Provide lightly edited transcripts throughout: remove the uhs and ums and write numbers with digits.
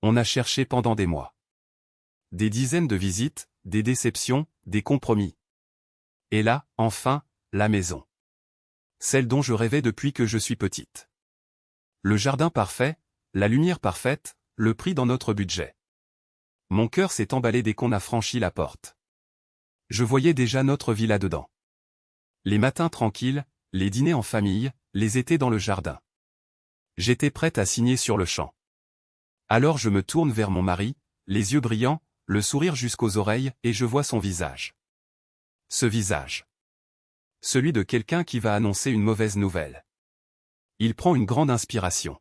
On a cherché pendant des mois. Des dizaines de visites, des déceptions, des compromis. Et là, enfin, la maison. Celle dont je rêvais depuis que je suis petite. Le jardin parfait, la lumière parfaite, le prix dans notre budget. Mon cœur s'est emballé dès qu'on a franchi la porte. Je voyais déjà notre vie là-dedans. Les matins tranquilles, les dîners en famille, les étés dans le jardin. J'étais prête à signer sur le champ. Alors je me tourne vers mon mari, les yeux brillants, le sourire jusqu'aux oreilles, et je vois son visage. Ce visage. Celui de quelqu'un qui va annoncer une mauvaise nouvelle. Il prend une grande inspiration.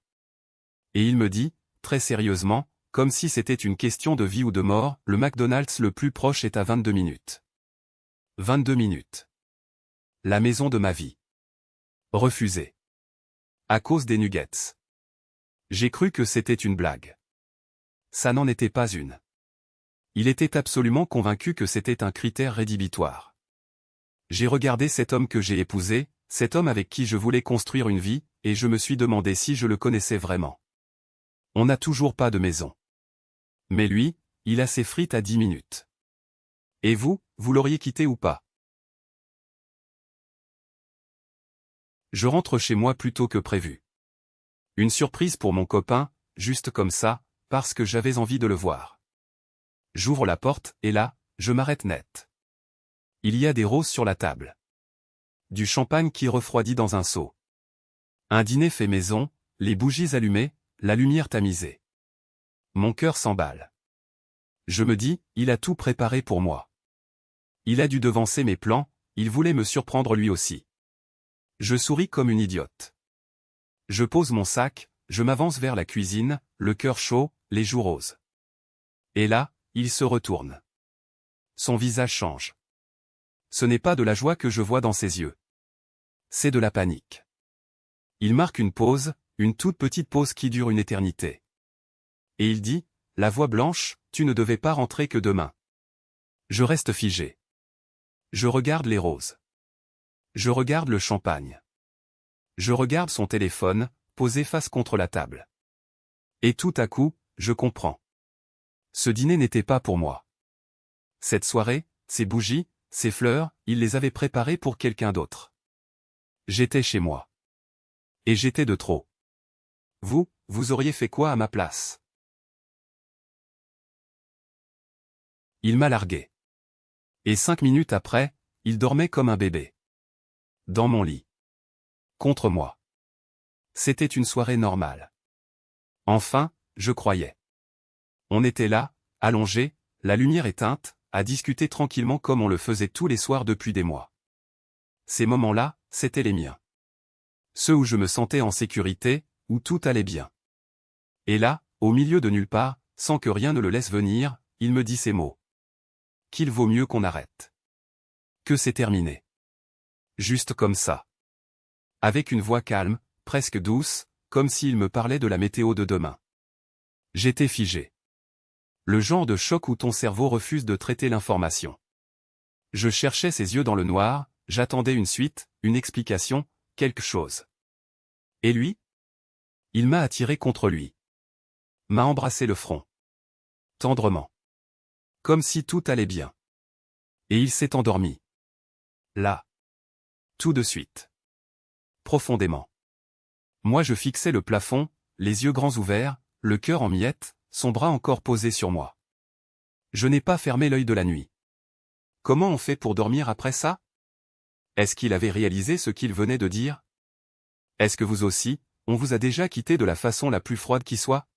Et il me dit, très sérieusement, comme si c'était une question de vie ou de mort, le McDonald's le plus proche est à 22 minutes. 22 minutes. La maison de ma vie. Refusée. À cause des nuggets. J'ai cru que c'était une blague. Ça n'en était pas une. Il était absolument convaincu que c'était un critère rédhibitoire. J'ai regardé cet homme que j'ai épousé, cet homme avec qui je voulais construire une vie, et je me suis demandé si je le connaissais vraiment. On n'a toujours pas de maison. Mais lui, il a ses frites à 10 minutes. Et vous l'auriez quitté ou pas? Je rentre chez moi plus tôt que prévu. Une surprise pour mon copain, juste comme ça, parce que j'avais envie de le voir. J'ouvre la porte, et là, je m'arrête net. Il y a des roses sur la table. Du champagne qui refroidit dans un seau. Un dîner fait maison, les bougies allumées, la lumière tamisée. Mon cœur s'emballe. Je me dis, il a tout préparé pour moi. Il a dû devancer mes plans, il voulait me surprendre lui aussi. Je souris comme une idiote. Je pose mon sac, je m'avance vers la cuisine, le cœur chaud, les joues roses. Et là, il se retourne. Son visage change. Ce n'est pas de la joie que je vois dans ses yeux. C'est de la panique. Il marque une pause, une toute petite pause qui dure une éternité. Et il dit, la voix blanche, tu ne devais pas rentrer que demain. Je reste figé. Je regarde les roses. Je regarde le champagne. Je regarde son téléphone, posé face contre la table. Et tout à coup, je comprends. Ce dîner n'était pas pour moi. Cette soirée, ces bougies, ces fleurs, il les avait préparées pour quelqu'un d'autre. J'étais chez moi. Et j'étais de trop. Vous auriez fait quoi à ma place? Il m'a largué. Et 5 minutes après, il dormait comme un bébé. Dans mon lit. Contre moi. C'était une soirée normale. Enfin, je croyais. On était là, allongés, la lumière éteinte, à discuter tranquillement comme on le faisait tous les soirs depuis des mois. Ces moments-là, c'étaient les miens. Ceux où je me sentais en sécurité, où tout allait bien. Et là, au milieu de nulle part, sans que rien ne le laisse venir, il me dit ces mots. Qu'il vaut mieux qu'on arrête. Que c'est terminé. Juste comme ça. Avec une voix calme, presque douce, comme s'il me parlait de la météo de demain. J'étais figé. Le genre de choc où ton cerveau refuse de traiter l'information. Je cherchais ses yeux dans le noir, j'attendais une suite, une explication, quelque chose. Et lui? Il m'a attiré contre lui. M'a embrassé le front. Tendrement. Comme si tout allait bien. Et il s'est endormi. Là. Tout de suite. Profondément. Moi je fixais le plafond, les yeux grands ouverts, le cœur en miettes, son bras encore posé sur moi. Je n'ai pas fermé l'œil de la nuit. Comment on fait pour dormir après ça? Est-ce qu'il avait réalisé ce qu'il venait de dire? Est-ce que vous aussi, on vous a déjà quitté de la façon la plus froide qui soit?